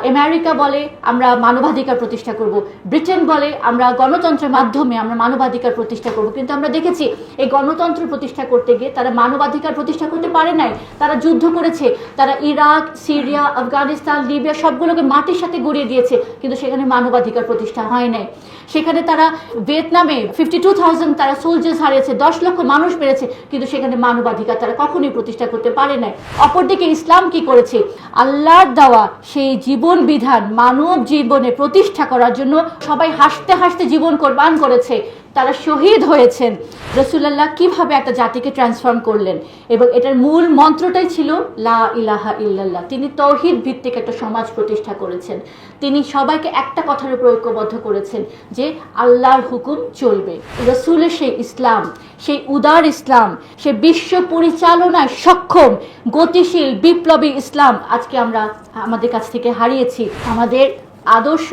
America বলে আমরা মানবাধিকার প্রতিষ্ঠা করব, ব্রিটেন বলে আমরা গণতন্ত্রের মাধ্যমে আমরা মানবাধিকার প্রতিষ্ঠা করব, কিন্তু আমরা দেখেছি এই গণতন্ত্র প্রতিষ্ঠা করতে গিয়ে তারা মানবাধিকার প্রতিষ্ঠা করতে পারে নাই। তারা যুদ্ধ করেছে, তারা ইরাক, সিরিয়া, আফগানিস্তান, লিবিয়া সবগুলোকে মাটির সাথে গড়িয়ে দিয়েছে, কিন্তু সেখানে মানবাধিকার প্রতিষ্ঠা হয় নাই। সেখানে তারা ভিয়েতনামে 52,000 তারা সোলজার্স হারিয়েছে, 10 লক্ষ মানুষ মেরেছে, কিন্তু সেখানে মানবাধিকার তারা কখনোই প্রতিষ্ঠা করতে পারে নাই। অপরদিকে ইসলাম কি করেছে? আল্লাহর দেওয়া সেই জীবন বিধান মানব জীবনে প্রতিষ্ঠা করার জন্য সবাই হাসতে হাসতে জীবন কোরবান করেছে, তারা শহীদ হয়েছেন। রাসূলুল্লাহ কিভাবে একটা জাতিকে ট্রান্সফর্ম করলেন, এবং এটার মূল মন্ত্রটাই ছিল লা ইলাহা ইল্লাল্লাহ। তিনি তাওহীদ ভিত্তিক একটা সমাজ প্রতিষ্ঠা করেছেন। তিনি সবাইকে একটা কথার উপর ঐক্যবদ্ধ করেছেন যে আল্লাহর হুকুম চলবে। রাসূলের সেই ইসলাম, সেই উদার ইসলাম, সেই বিশ্ব পরিচালনায় সক্ষম গতিশীল বিপ্লবী ইসলাম আজকে আমরা আমাদের কাছ থেকে হারিয়েছি। আমাদের আদর্শ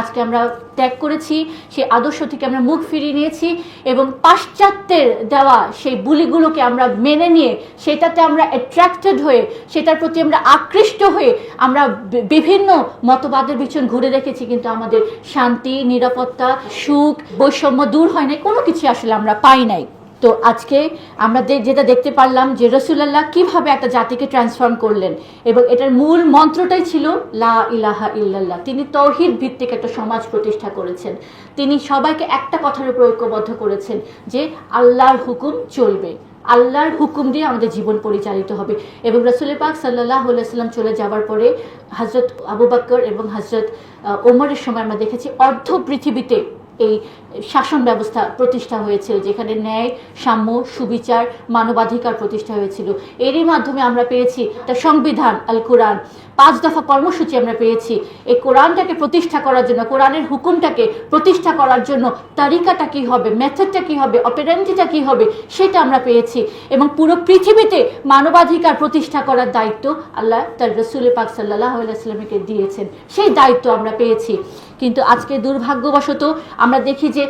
আজকে আমরা ত্যাগ করেছি, সেই আদর্শ থেকে আমরা মুখ ফিরিয়ে নিয়েছি, এবং পাশ্চাত্যের দেওয়া সেই বুলিগুলোকে আমরা মেনে নিয়ে সেটাতে আমরা অ্যাট্রাক্টেড হয়ে সেটার প্রতি আমরা আকৃষ্ট হয়ে আমরা বিভিন্ন মতবাদের পিছন ঘুরে রেখেছি, কিন্তু আমাদের শান্তি, নিরাপত্তা, সুখ, বৈষম্য দূর হয় নাই, কোনো কিছু আসলে আমরা পাই নাই। তো আজকে আমরা যেটা দেখতে পারলাম যে রাসূলুল্লাহ কিভাবে একটা জাতিকে ট্রান্সফর্ম করলেন, এবং এটার মূল মন্ত্রটাই ছিল লা ইলাহা ইল্লাল্লাহ। তিনি তাওহীদ ভিত্তিক একটা সমাজ প্রতিষ্ঠা করেছেন। তিনি সবাইকে একটা কথার উপর ঐক্যবদ্ধ করেছেন যে আল্লাহর হুকুম চলবে, আল্লাহর হুকুম দিয়ে আমাদের জীবন পরিচালিত হবে। এবং রাসূল পাক সাল্লাল্লাহু আলাইহি ওয়াসাল্লাম চলে যাওয়ার পরে হযরত আবু বকর এবং হযরত ওমরের সময় আমরা দেখেছি অর্ধ পৃথিবীতে এই শাসন ব্যবস্থা প্রতিষ্ঠা হয়েছিল, যেখানে ন্যায়, সাম্য, সুবিচার, মানবাধিকার প্রতিষ্ঠা হয়েছিল। এরই মাধ্যমে আমরা পেয়েছি একটা সংবিধান আল কোরআন, 5 দফা কর্মসূচি আমরা পেয়েছি। এই কোরআনটাকে প্রতিষ্ঠা করার জন্য, কোরআনের হুকুমটাকে প্রতিষ্ঠা করার জন্য তারিকাটা কি হবে, মেথডটা কি হবে, অপারেন্টিটা কি হবে, সেটা আমরা পেয়েছি। এবং পুরো পৃথিবীতে মানবাধিকার প্রতিষ্ঠা করার দায়িত্ব আল্লাহ তার রাসূল পাক সাল্লাল্লাহু আলাইহি ওয়াসাল্লামকে দিয়েছেন, সেই দায়িত্ব আমরা পেয়েছি। কিন্তু আজকে দুর্ভাগ্যবশত আমরা দেখি যে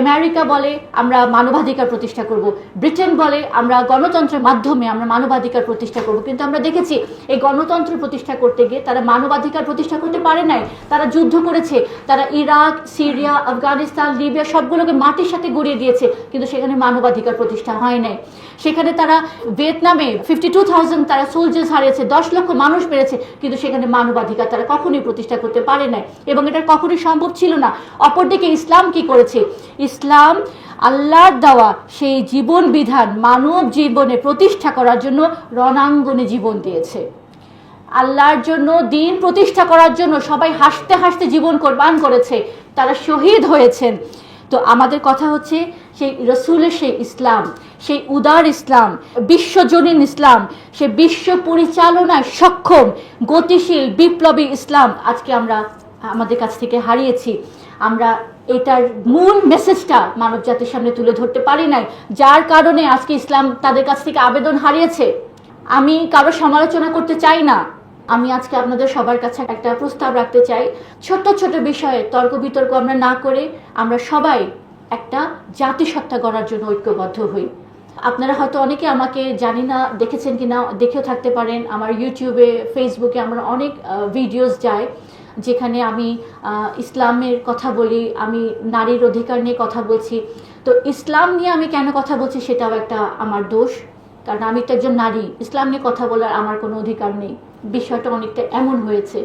আমেরিকা বলে আমরা মানবাধিকার প্রতিষ্ঠা করব, ব্রিটেন বলে আমরা গণতন্ত্রের মাধ্যমে আমরা মানবাধিকার প্রতিষ্ঠা করব, কিন্তু আমরা দেখেছি এই গণতন্ত্র প্রতিষ্ঠা করতে গিয়ে তারা মানবাধিকার প্রতিষ্ঠা করতে পারে নাই। তারা যুদ্ধ করেছে, তারা ইরাক, সিরিয়া, আফগানিস্তান, লিবিয়া সবগুলোকে মাটির সাথে গড়িয়ে দিয়েছে, কিন্তু সেখানে মানবাধিকার প্রতিষ্ঠা হয় নাই। সেখানে তারা ভিয়েতনামে 52,000 তারা সোলজার্স হারিয়েছে, 10 লক্ষ মানুষ মেরেছে, কিন্তু সেখানে মানবাধিকার তারা কখনোই প্রতিষ্ঠা করতে পারে নাই, এবং এটা কখনোই সম্ভব ছিল না। অপরদিকে ইসলাম কি করেছে? ইসলাম আল্লাহর দেওয়া সেই জীবন বিধান মানব জীবনে প্রতিষ্ঠা করার জন্য রণাঙ্গনে জীবন দিয়েছে। আল্লাহর জন্য দিন প্রতিষ্ঠা করার জন্য সবাই হাসতে হাসতে জীবন কোরবান করেছে, তারা শহীদ হয়েছেন। তো আমাদের কথা হচ্ছে সেই রাসূলের সেই ইসলাম, সেই উদার ইসলাম, বিশ্বজনীন ইসলাম, সেই বিশ্ব পরিচালনায় সক্ষম গতিশীল বিপ্লবী ইসলাম আজকে আমরা আমাদের কাছ থেকে হারিয়েছি। আমরা এটার মূল মেসেজটা মানব জাতির সামনে তুলে ধরতে পারি নাই, যার কারণে আজকে ইসলাম তাদের কাছ থেকে আবেদন হারিয়েছে। আমি কারো সমালোচনা করতে চাই না, আমি আজকে আপনাদের সবার কাছে একটা প্রস্তাব রাখতে চাই, ছোট ছোট বিষয়ে তর্ক বিতর্ক আমরা না করে আমরা সবাই একটা জাতিসত্তা গড়ার জন্য ঐক্যবদ্ধ হই। আপনারা হয়তো অনেকে আমাকে জানি না দেখেছেন কিনা, দেখেও থাকতে পারেন, আমার ইউটিউবে, ফেসবুকে আমার অনেক ভিডিওস যায় যেখানে আমি ইসলামের কথা বলি, আমি নারীর অধিকার নিয়ে কথা বলছি। তো ইসলাম নিয়ে আমি কেন কথা বলছি সেটাও একটা আমার দোষ, কারণ আমি তো একজন নারী, ইসলাম নিয়ে কথা বলার আমার কোনো অধিকার নেই। বিষয়টা অনেকটা এমন হয়েছে।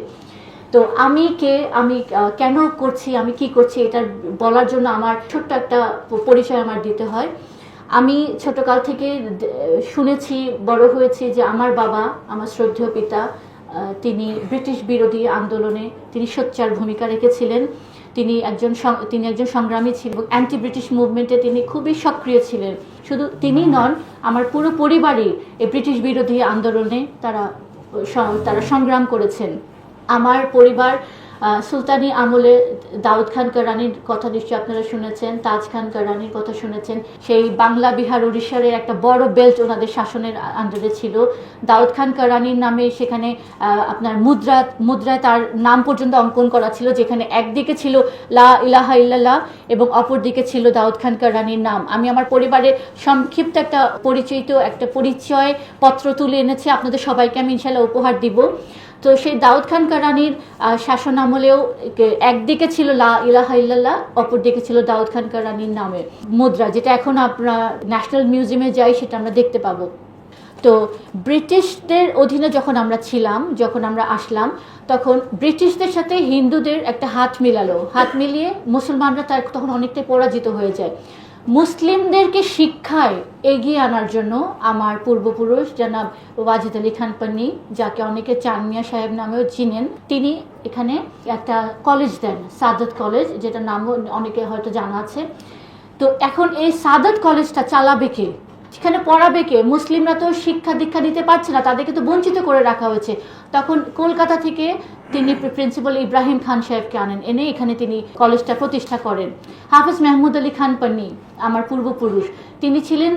তো আমি কে, আমি কেন করছি, আমি কি করছি, এটা বলার জন্য আমার ছোট্ট একটা পরিচয় আমার দিতে হয়। আমি ছোটকাল থেকে শুনেছি, বড় হয়েছি যে আমার বাবা, আমার শ্রদ্ধেয় পিতা, তিনি ব্রিটিশ বিরোধী আন্দোলনে তিনি সোচ্চার ভূমিকা রেখেছিলেন। তিনি একজন সংগ্রামী ছিলেন এবং অ্যান্টি ব্রিটিশ মুভমেন্টে তিনি খুবই সক্রিয় ছিলেন। শুধু তিনি নন, আমার পুরো পরিবারই এই ব্রিটিশ বিরোধী আন্দোলনে তারা সংগ্রাম করেছেন। আমার পরিবার সুলতানি আমলে দাউদ খান কারানির কথা নিশ্চয়ই আপনারা শুনেছেন, তাজ খান কারানির কথা শুনেছেন। সেই বাংলা, বিহার, উড়িষ্যার একটা বড় বেল্ট ওনাদের শাসনের আন্ডারে ছিল। দাউদ খান কারানির নামে সেখানে আপনার মুদ্রায় তার নাম পর্যন্ত অঙ্কন করা ছিল, যেখানে একদিকে ছিল লা ইলাহা ইল্লাল্লাহ এবং অপর দিকে ছিল দাউদ খান কারানির নাম। আমি আমার পরিবারের সংক্ষিপ্ত একটা পরিচয় পত্র তুলে এনেছি, আপনাদের সবাইকে আমি ইনশাল্লাহ উপহার দিব। তো সেই দাউদ খান কারানির শাসন আমলেও একদিকে ছিল লা ইলাহা ইল্লাল্লাহ, অপরদিকে ছিল দাউদ খান কারানির নামে মুদ্রা, যেটা এখন আমরা ন্যাশনাল মিউজিয়ামে যাই সেটা আমরা দেখতে পাবো। তো ব্রিটিশদের অধীনে যখন আমরা ছিলাম, যখন আমরা আসলাম, তখন ব্রিটিশদের সাথে হিন্দুদের একটা হাত মিলালো, হাত মিলিয়ে মুসলমানরা তখন অনেকটাই পরাজিত হয়ে যায়। মুসলিমদেরকে শিক্ষায় এগিয়ে আনার জন্য আমার পূর্বপুরুষ জনাব ওয়াজিদ আলী খান পান্নি, যাকে অনেকে চাঁদ মিয়া সাহেব নামেও চিনেন, তিনি এখানে একটা কলেজ দেন, সাদত কলেজ, যেটা নামও অনেকে হয়তো জানা আছে। তো এখন এই সাদত কলেজটা চালাবে কে, সেখানে পড়াবে কে? মুসলিমরা তো শিক্ষা দীক্ষা দিতে পারছে না, তাদেরকে তো বঞ্চিত করে রাখা হয়েছে। তখন কলকাতা থেকে তিনি প্রিন্সিপাল ইব্রাহিম খান সাহেবকে আনেন, এনে এখানে তিনি কলেজটা প্রতিষ্ঠা করেন। হাফেজ মেহমুদ আলী খান পান্নি, আমার পূর্বপুরুষ, তিনি ছিলেন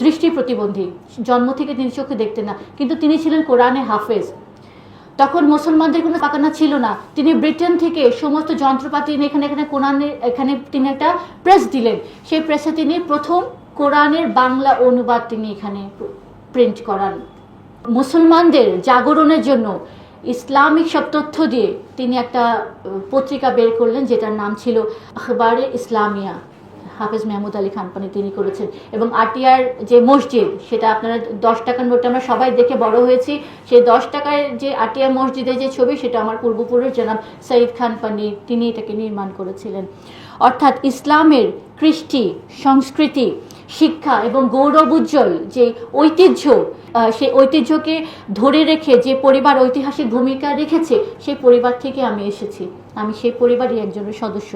দৃষ্টি প্রতিবন্ধী, জন্ম থেকে তিনি চোখে দেখতেন না, কিন্তু তিনি ছিলেন কোরআনে হাফেজ। তখন মুসলমানদের কোনো পাকানা ছিল না, তিনি ব্রিটেন থেকে সমস্ত যন্ত্রপাতি এনে এখানে কোরআনের এখানে তিনি একটা প্রেস দিলেন। সেই প্রেসে তিনি প্রথম কোরআনের বাংলা অনুবাদ তিনি এখানে প্রিন্ট করান। মুসলমানদের জাগরণের জন্য ইসলামিক সব তথ্য দিয়ে তিনি একটা পত্রিকা বের করলেন, যেটার নাম ছিল আখবারে ইসলামিয়া। হাফেজ মেহমুদ আলী খান পান্নি তিনি করেছেন। এবং আটিয়ার যে মসজিদ, সেটা আপনারা 10 টাকার নোটে আমরা সবাই দেখে বড় হয়েছি, সেই 10 টাকায় যে আটিয়া মসজিদের যে ছবি, সেটা আমার পূর্বপুরুষ জনাব সঈদ খান পান্নি তিনি এটাকে নির্মাণ করেছিলেন। অর্থাৎ ইসলামের কৃষ্টি, সংস্কৃতি, শিক্ষা এবং গৌরব উজ্জ্বল যে ঐতিহ্য, সেই ঐতিহ্যকে ধরে রেখে যে পরিবার ঐতিহাসিক ভূমিকা রেখেছে, সেই পরিবার থেকে আমি এসেছি, আমি সেই পরিবারই একজনের সদস্য।